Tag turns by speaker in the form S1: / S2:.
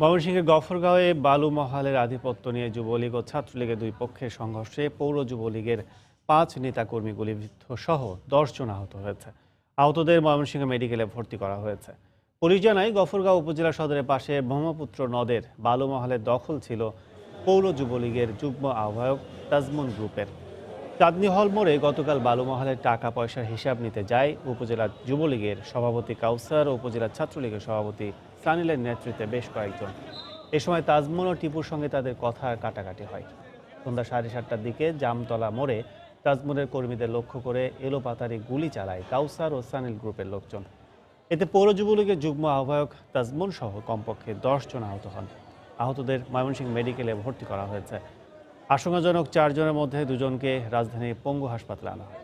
S1: ময়মনসিংহের গফরগাঁওয়ে বালু মহালের আধিপত্য নিয়ে যুবলীগ ও ছাত্রলীগের দুই পক্ষের সংঘর্ষে পৌর যুবলীগের ৫ নেতাকর্মী গুলিবিদ্ধ সহ ১০ জন আহত হয়েছে। আহতদের ময়মনসিংহ মেডিকেলে ভর্তি করা হয়েছে। পুলিশ জানায়, গফরগাঁও উপজেলা সদরের পাশে ব্রহ্মপুত্র নদের বালু মহালের দখল ছিল পৌর যুবলীগের যুগ্ম আহ্বায়ক তাজমুন গ্রুপের। চাঁদনী হল মোড়ে গতকাল বালু মহালের টাকা পয়সার হিসাব নিতে যায় উপজেলা যুবলীগের সভাপতি কাউসার ও উপজেলা ছাত্রলীগের সভাপতি সানিলের নেতৃত্বে বেশ কয়েকজন। এ সময় তাজমুন ও টিপুর সঙ্গে তাদের কথার কাটাকাটি হয়। সন্ধ্যা 7:30টার দিকে জামতলা মোড়ে তাজমুনের কর্মীদের লক্ষ্য করে এলোপাতাড়ি গুলি চালায় কাউসার ও সানিল গ্রুপের লোকজন। এতে পৌর যুবলীগের যুগ্ম আহ্বায়ক তাজমুন সহ কমপক্ষে 10 জন আহত হন। আহতদের ময়মনসিংহ মেডিকেলে ভর্তি করা হয়েছে। আশঙ্কাজনক 4 জনের মধ্যে 2 জনকে রাজধানীর পঙ্গু হাসপাতালে আনা হয়।